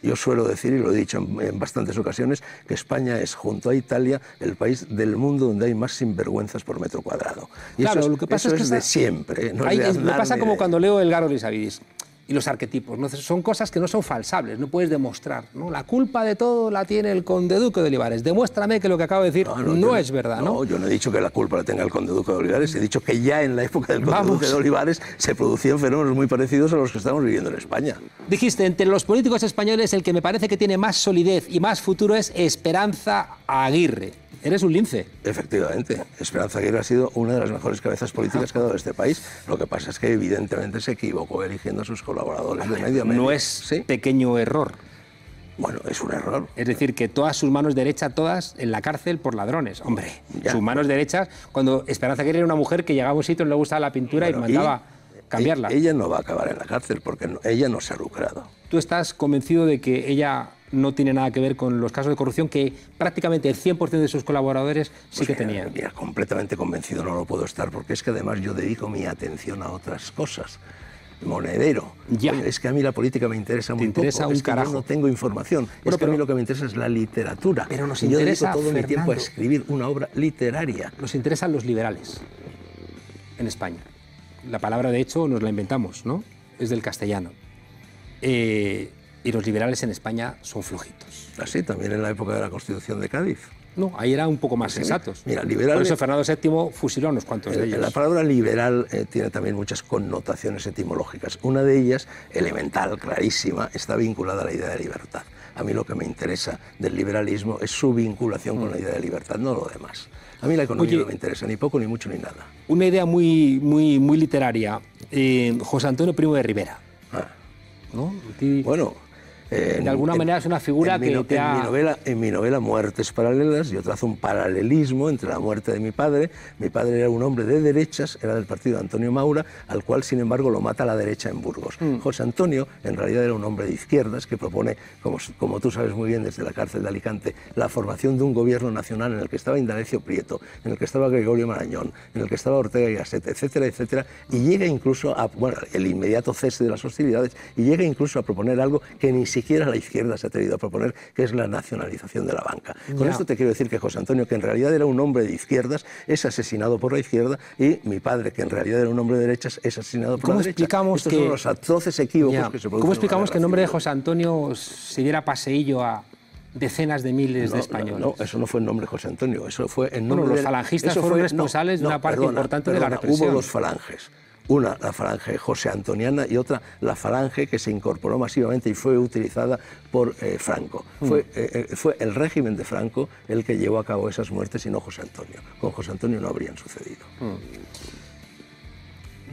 Yo suelo decir, y lo he dicho en bastantes ocasiones, que España es, junto a Italia, el país del mundo donde hay más sinvergüenzas por metro cuadrado. Y claro, lo que pasa es de siempre. No me pasa como cuando leo El Garo Lisavidis y los arquetipos, ¿no? Son cosas que no son falsables, no puedes demostrar, ¿no? La culpa de todo la tiene el conde-duque de Olivares. Demuéstrame que lo que acabo de decir no es verdad, ¿no? No, yo no he dicho que la culpa la tenga el conde-duque de Olivares, he dicho que ya en la época del conde-duque de Olivares se producían fenómenos muy parecidos a los que estamos viviendo en España. Dijiste, entre los políticos españoles el que me parece que tiene más solidez y más futuro es Esperanza Aguirre. Eres un lince. Efectivamente. Esperanza Aguirre ha sido una de las mejores cabezas políticas que ha dado este país. Lo que pasa es que evidentemente se equivocó eligiendo a sus colaboradores de medio a medio. No es pequeño error. Bueno, es un error. Es decir, que todas sus manos derechas, todas en la cárcel por ladrones. Hombre, sus manos derechas, cuando Esperanza Aguirre era una mujer que llegaba a un sitio, no le gustaba la pintura y mandaba cambiarla. Ella no va a acabar en la cárcel porque ella no se ha lucrado. ¿Tú estás convencido de que ella no tiene nada que ver con los casos de corrupción que prácticamente el 100% de sus colaboradores sí que tenían? Mira, completamente convencido no lo puedo estar, porque es que además yo dedico mi atención a otras cosas. Monedero. Oye, es que a mí la política me interesa muy poco. Un carajo. Yo no tengo información. Es que a mí lo que me interesa es la literatura. Pero nos interesa, yo dedico todo mi tiempo a escribir una obra literaria. Nos interesan los liberales en España. La palabra, de hecho, nos la inventamos, ¿no? Es del castellano. y los liberales en España son flojitos. Así, también en la época de la Constitución de Cádiz. No, ahí eran un poco más sensatos. Mira, liberal, por eso Fernando VII fusiló a unos cuantos de ellos. La palabra liberal tiene también muchas connotaciones etimológicas. Una de ellas, elemental, clarísima, está vinculada a la idea de libertad. A mí lo que me interesa del liberalismo es su vinculación con la idea de libertad, no lo demás. A mí la economía no me interesa, ni poco, ni mucho, ni nada. Una idea muy literaria. José Antonio Primo de Rivera. ¿No? Bueno, de alguna manera es una figura que te ha... En mi novela Muertes Paralelas yo trazo un paralelismo entre la muerte de mi padre. Mi padre era un hombre de derechas, era del partido de Antonio Maura, al cual, sin embargo, lo mata la derecha en Burgos. José Antonio, en realidad, era un hombre de izquierdas que propone, como tú sabes muy bien desde la cárcel de Alicante, la formación de un gobierno nacional en el que estaba Indalecio Prieto, en el que estaba Gregorio Marañón, en el que estaba Ortega y Gasset, etcétera, etcétera, y llega incluso a, bueno, el inmediato cese de las hostilidades, y llega incluso a proponer algo que ni siquiera la izquierda se ha atrevido a proponer, que es la nacionalización de la banca. Con esto te quiero decir que José Antonio, que en realidad era un hombre de izquierdas, es asesinado por la izquierda, y mi padre, que en realidad era un hombre de derechas, es asesinado por la derecha. Estos son los atroces equívocos que se producen. ¿Cómo explicamos que en nombre de José Antonio se diera paseillo a decenas de miles de españoles? No, eso no fue en nombre de José Antonio, eso fue en nombre los falangistas fueron responsables de una parte importante de la represión. Hubo dos falanges. Una, la falange josé antoniana, y otra, la falange que se incorporó masivamente y fue utilizada por Franco. Fue el régimen de Franco el que llevó a cabo esas muertes y no José Antonio. Con José Antonio no habrían sucedido.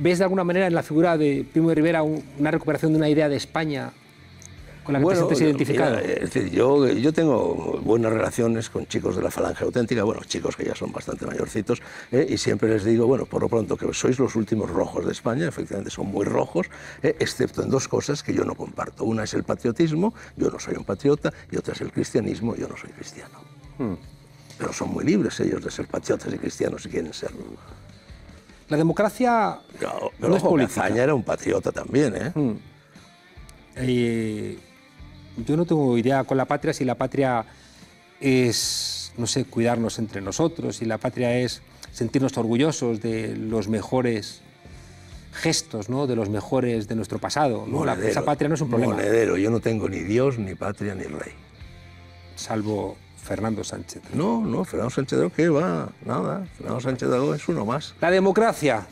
¿Ves de alguna manera en la figura de Primo de Rivera una recuperación de una idea de España con la que te sientes identificado? Mira, es decir, yo tengo buenas relaciones con chicos de la falange auténtica, bueno, chicos que ya son bastante mayorcitos, y siempre les digo, bueno, por lo pronto, que sois los últimos rojos de España, efectivamente son muy rojos, excepto en dos cosas que yo no comparto. Una es el patriotismo, yo no soy un patriota, y otra es el cristianismo, yo no soy cristiano. Pero son muy libres ellos de ser patriotas y cristianos si quieren serlo. La democracia no es política. Azaña era un patriota también, Yo no tengo idea con la patria, si la patria es, no sé, cuidarnos entre nosotros, si la patria es sentirnos orgullosos de los mejores gestos, ¿no? De los mejores de nuestro pasado, ¿no? Esa patria no es un problema. Monedero, yo no tengo ni Dios, ni patria, ni rey. Salvo Fernando Sánchez. No, Fernando Sánchez Dragó, ¿qué va? Nada, Fernando Sánchez Dragó es uno más. La democracia.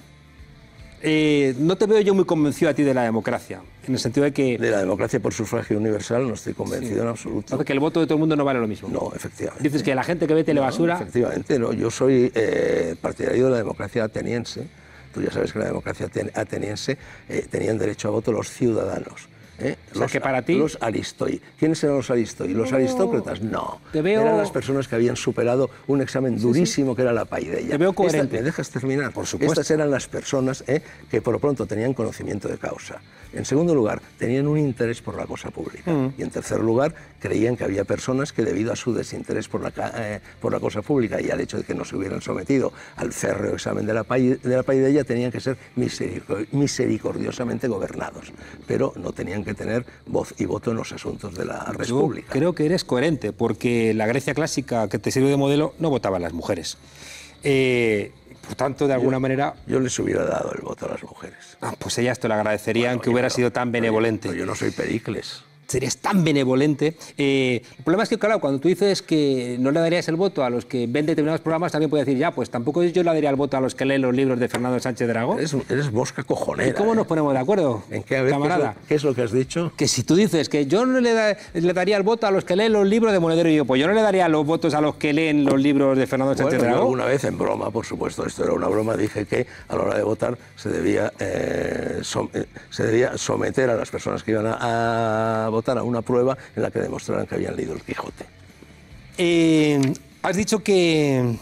No te veo yo muy convencido a ti de la democracia, en el sentido de que... De la democracia por sufragio universal no estoy convencido en absoluto. Porque el voto de todo el mundo no vale lo mismo. No, efectivamente. Dices que la gente que ve telebasura... Efectivamente, no. Yo soy partidario de la democracia ateniense. Tú ya sabes que en la democracia ateniense tenían derecho a voto los ciudadanos. O sea, que para ti... Los aristoi. ¿Quiénes eran los aristoi? ¿Los aristócratas? No. Eran las personas que habían superado un examen durísimo que era la paideia. Te veo coherente. ¿Me dejas terminar? Por supuesto. Estas eran las personas que por lo pronto tenían conocimiento de causa. En segundo lugar, tenían un interés por la cosa pública. Y en tercer lugar, creían que había personas que, debido a su desinterés por la cosa pública y al hecho de que no se hubieran sometido al férreo examen de la paideia, tenían que ser misericordiosamente gobernados. Pero no tenían que tener voz y voto en los asuntos de la República. Yo creo que eres coherente, porque la Grecia clásica, que te sirve de modelo, no votaban las mujeres. Por tanto, de alguna manera... Yo les hubiera dado el voto a las mujeres. Pues ellas te lo agradecerían, que hubiera sido tan benevolente. Pero yo no soy Pericles. Serías tan benevolente. El problema es que, claro, cuando tú dices que no le darías el voto a los que ven determinados programas, también puedes decir, ya, pues tampoco yo le daría el voto a los que leen los libros de Fernando Sánchez Dragó. Eres mosca cojonera. ¿Y cómo nos ponemos de acuerdo, ¿En qué, a ver, camarada? ¿Qué es lo que has dicho? Que si tú dices que yo no le daría el voto a los que leen los libros de Monedero, y yo, pues yo no le daría los votos a los que leen los libros de Fernando Sánchez Dragó. Yo alguna vez, en broma, por supuesto, esto era una broma, dije que a la hora de votar se debía someter a las personas que iban a votar a una prueba en la que demostraran que habían leído el Quijote. Has dicho que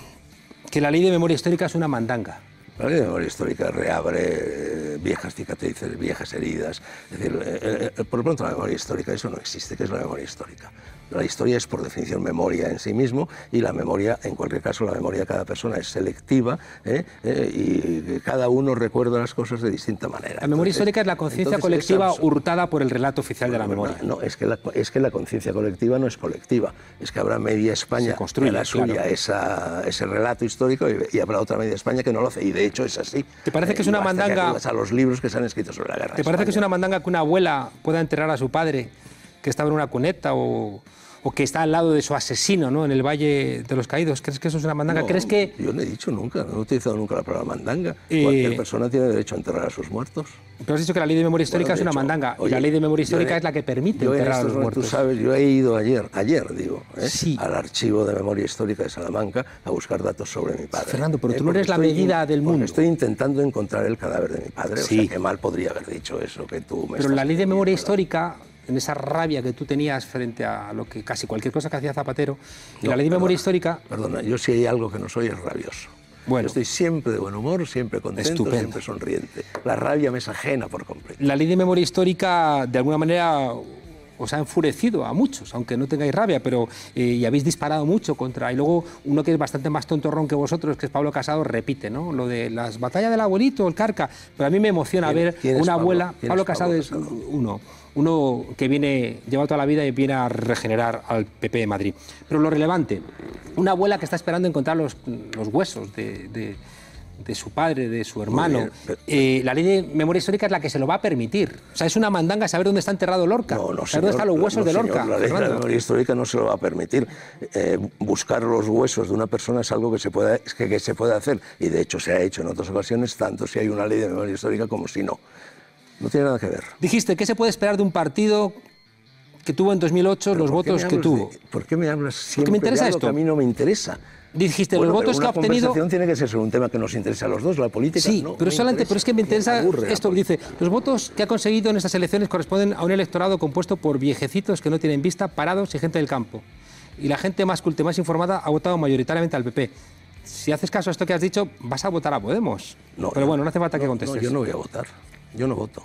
la ley de memoria histórica es una mandanga. La ley de memoria histórica reabre viejas cicatrices, viejas heridas. Es decir, por lo pronto la memoria histórica, eso no existe. ¿Qué es la memoria histórica? La historia es, por definición, memoria en sí mismo, y la memoria, en cualquier caso, la memoria de cada persona es selectiva, y cada uno recuerda las cosas de distinta manera. La memoria histórica es la conciencia colectiva hurtada por el relato oficial de la memoria. No, es que la conciencia colectiva no es colectiva. Es que habrá media España que la suya ese relato histórico, y habrá otra media España que no lo hace. Y de hecho es así. ¿Te parece que es una mandanga? A los libros que se han escrito sobre la guerra. ¿Te parece que es una mandanga que una abuela pueda enterrar a su padre que estaba en una cuneta o que está al lado de su asesino, ¿no?, en el Valle de los Caídos. ¿Crees que eso es una mandanga? No, ¿Crees que...? Yo no he dicho nunca, no he utilizado nunca la palabra mandanga. Cualquier persona tiene derecho a enterrar a sus muertos. Pero has dicho que la ley de memoria histórica es una mandanga, y la ley de memoria histórica es la que permite enterrar a los muertos. Tú sabes, yo he ido ayer Sí. al archivo de memoria histórica de Salamanca a buscar datos sobre mi padre. Fernando, pero tú no eres la medida del mundo. Estoy intentando encontrar el cadáver de mi padre, Sí. o sea, qué mal podría haber dicho eso que tú me Pero la ley de memoria histórica, en esa rabia que tú tenías frente a lo que casi cualquier cosa que hacía Zapatero, y la ley de memoria histórica... Perdona, yo si hay algo que no soy es rabioso. Bueno, yo estoy siempre de buen humor, siempre contento, estupendo. siempre sonriente. La rabia me es ajena por completo. La ley de memoria histórica, de alguna manera, os ha enfurecido a muchos, aunque no tengáis rabia, pero y habéis disparado mucho contra... Y luego uno que es bastante más tontorrón que vosotros, que es Pablo Casado, repite, ¿no?, lo de las batallas del abuelito, el Carca. Pero a mí me emociona ver una abuela... Pablo Casado es uno que lleva toda la vida y viene a regenerar al PP de Madrid. Pero lo relevante, una abuela que está esperando encontrar los huesos de su padre, de su hermano. La ley de memoria histórica es la que se lo va a permitir. O sea, es una mandanga saber dónde está enterrado Lorca. No, saber señor, dónde están los huesos de Lorca. La ley de memoria histórica no se lo va a permitir. Buscar los huesos de una persona es algo que se puede hacer, y de hecho se ha hecho en otras ocasiones, tanto si hay una ley de memoria histórica como si no. No tiene nada que ver. Dijiste, ¿qué se puede esperar de un partido que tuvo en 2008 los votos que tuvo? ¿Por qué me hablas siempre Porque me interesa de algo esto. que a mí no me interesa? Dijiste, los votos que ha obtenido... Una conversación tiene que ser sobre un tema que nos interesa a los dos, la política. Sí, no, pero es que me interesa esto. Dice, Dice, los votos que ha conseguido en estas elecciones corresponden a un electorado compuesto por viejecitos que no tienen vista, parados y gente del campo. Y la gente más culta y más informada ha votado mayoritariamente al PP. Si haces caso a esto que has dicho, vas a votar a Podemos. No, pero bueno, no hace falta que contestes. No, yo no voy a votar. Yo no voto.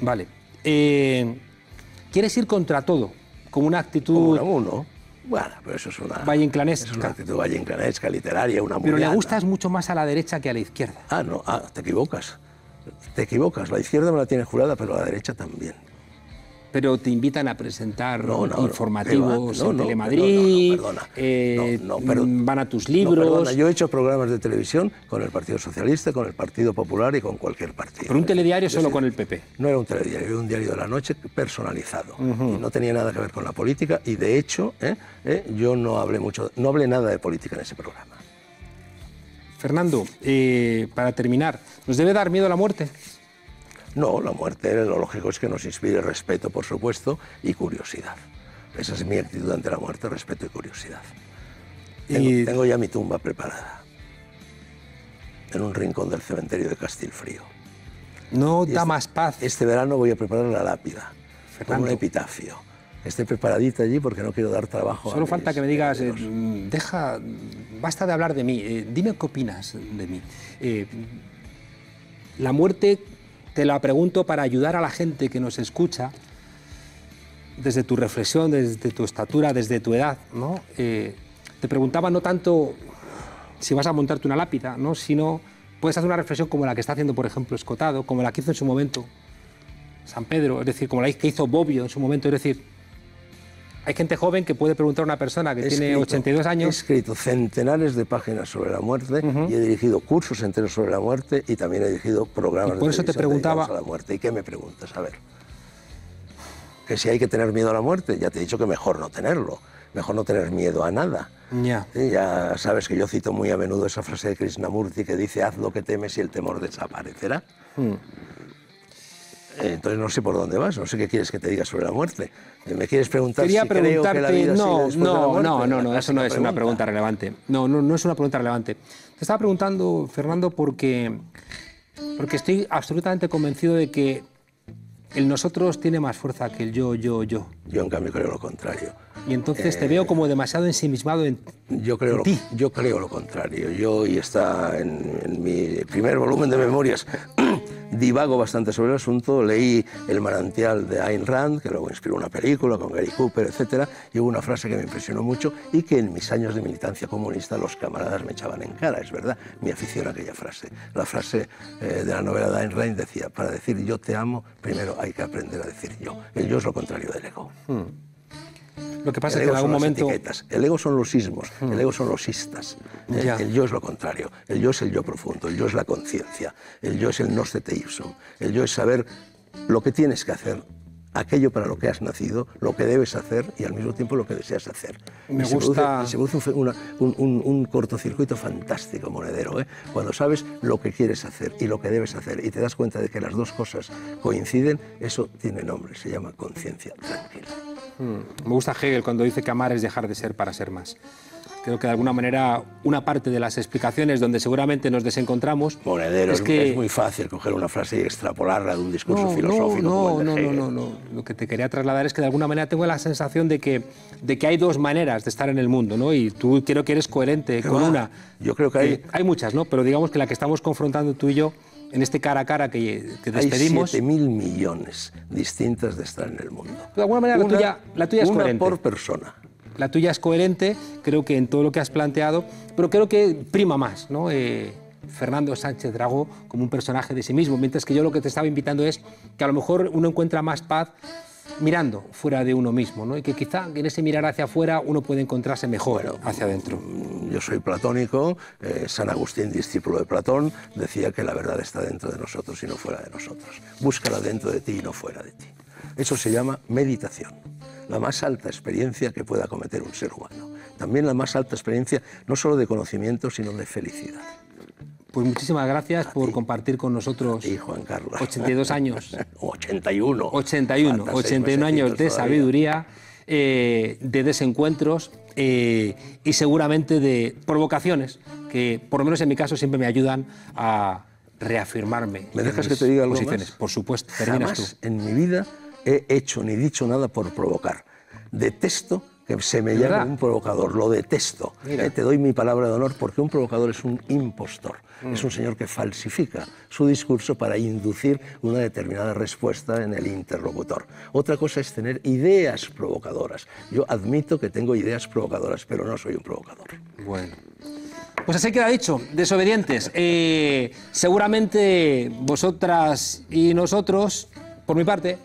Vale. ¿Quieres ir contra todo? Como una actitud... Como uno. Bueno, pero eso es una... valleinclanesca. Es una actitud valleinclanesca, literaria, una Pero muriana. le gustas mucho más a la derecha que a la izquierda. Te equivocas. Te equivocas. La izquierda me la tiene jurada, pero la derecha también. Pero te invitan a presentar informativos en Telemadrid, van a tus libros... Yo he hecho programas de televisión con el Partido Socialista, con el Partido Popular y con cualquier partido. Pero un telediario solo con el PP. No era un telediario, era un diario de la noche personalizado. Y no tenía nada que ver con la política, y de hecho yo no hablé nada de política en ese programa. Fernando, para terminar, ¿nos debe dar miedo la muerte? No, la muerte, lo lógico es que nos inspire respeto, por supuesto, y curiosidad. Esa es mi actitud ante la muerte, respeto y curiosidad. Tengo ya mi tumba preparada, en un rincón del cementerio de Castilfrío. No da más paz. Este verano voy a preparar la lápida, con un epitafio. Esté preparadita allí porque no quiero dar trabajo. Solo falta que me digas, basta de hablar de mí, dime qué opinas de mí. La muerte... Te la pregunto para ayudar a la gente que nos escucha, desde tu reflexión, desde tu estatura, desde tu edad, ¿no? Te preguntaba no tanto si vas a montarte una lápida, ¿no?, sino puedes hacer una reflexión como la que está haciendo, por ejemplo, Escotado, como la que hizo en su momento San Pedro, es decir, como la que hizo Bobbio en su momento, es decir, hay gente joven que puede preguntar a una persona que tiene 82 años... He escrito centenares de páginas sobre la muerte y he dirigido cursos enteros sobre la muerte y también he dirigido programas por eso te preguntaba... a la muerte. ¿Y qué me preguntas? A ver, que si hay que tener miedo a la muerte, ya te he dicho que mejor no tenerlo, mejor no tener miedo a nada. Ya sabes que yo cito muy a menudo esa frase de Krishnamurti que dice, haz lo que temes y el temor desaparecerá. Entonces no sé por dónde vas, no sé qué quieres que te diga sobre la muerte. ¿Me quieres preguntar si creo que la vida sigue después de la muerte? No, eso no es una pregunta relevante. No es una pregunta relevante. Te estaba preguntando, Fernando, porque estoy absolutamente convencido de que el nosotros tiene más fuerza que el yo. Yo, en cambio, creo lo contrario. Y entonces te veo como demasiado ensimismado en ti. Yo creo lo contrario. Yo, y está en mi primer volumen de memorias, divago bastante sobre el asunto, leí El manantial de Ayn Rand, que luego inspiró una película con Gary Cooper, etc. Y hubo una frase que me impresionó mucho y que en mis años de militancia comunista los camaradas me echaban en cara, es verdad, mi afición a aquella frase. La frase de la novela de Ayn Rand decía, para decir yo te amo, primero hay que aprender a decir yo. El yo es lo contrario del ego. Lo que pasa es que en algún momento... El ego son los ismos, el ego son los istas. El yo es lo contrario. El yo es el yo profundo, el yo es la conciencia, el yo es el nosce te ipsum, el yo es saber lo que tienes que hacer aquello para lo que has nacido, lo que debes hacer y al mismo tiempo lo que deseas hacer. Me gusta... Se produce un cortocircuito fantástico, Monedero, ¿eh? Cuando sabes lo que quieres hacer y lo que debes hacer y te das cuenta de que las dos cosas coinciden, eso tiene nombre, se llama conciencia tranquila. Me gusta Hegel cuando dice que amar es dejar de ser para ser más. Creo que de alguna manera una parte de las explicaciones donde seguramente nos desencontramos... Monedero, es muy fácil coger una frase y extrapolarla de un discurso filosófico como el de Hegel. No. Lo que te quería trasladar es que de alguna manera tengo la sensación de que hay dos maneras de estar en el mundo, ¿no? Y tú creo que eres coherente con una. Yo creo que hay... Hay muchas, ¿no? Pero digamos que la que estamos confrontando tú y yo en este cara a cara que despedimos... Hay 7.000 millones distintas de estar en el mundo. De alguna manera la tuya es coherente. Una por persona. La tuya es coherente, creo que en todo lo que has planteado, pero creo que prima más, ¿no? Fernando Sánchez Dragó como un personaje de sí mismo, mientras que yo lo que te estaba invitando es que a lo mejor uno encuentra más paz mirando fuera de uno mismo, ¿no? Y que quizá en ese mirar hacia afuera uno puede encontrarse mejor hacia adentro. Yo soy platónico, San Agustín, discípulo de Platón, decía que la verdad está dentro de nosotros y no fuera de nosotros. Búscala dentro de ti y no fuera de ti. Eso se llama meditación. La más alta experiencia que pueda cometer un ser humano. También la más alta experiencia, no solo de conocimiento, sino de felicidad. Pues muchísimas gracias por compartir con nosotros. Y Juan Carlos. 82 años. 81. 81 años de sabiduría, de desencuentros y seguramente de provocaciones que, por lo menos en mi caso, siempre me ayudan a reafirmarme. ¿Me dejas que te diga algo más? Por supuesto, terminas tú. Jamás en mi vida he hecho ni dicho nada por provocar. Detesto que se me llame un provocador, lo detesto. Te doy mi palabra de honor porque un provocador es un impostor. Es un señor que falsifica su discurso para inducir una determinada respuesta en el interlocutor. Otra cosa es tener ideas provocadoras. Yo admito que tengo ideas provocadoras, pero no soy un provocador. Bueno. Pues así queda dicho, desobedientes. Seguramente vosotras y nosotros, por mi parte,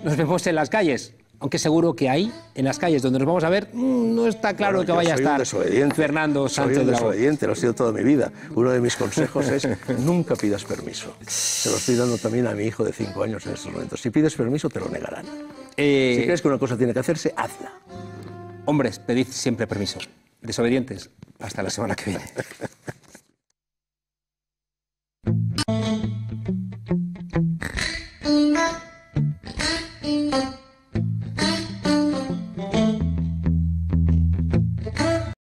nos vemos en las calles. Aunque seguro que ahí, en las calles donde nos vamos a ver, no está claro que vaya a estar Fernando Sánchez Dragó. Soy un desobediente, lo he sido toda mi vida. Uno de mis consejos es nunca pidas permiso. Se lo estoy dando también a mi hijo de 5 años en estos momentos. Si pides permiso, te lo negarán. Si crees que una cosa tiene que hacerse, hazla. Hombres, pedid siempre permiso. Desobedientes, hasta la semana que viene.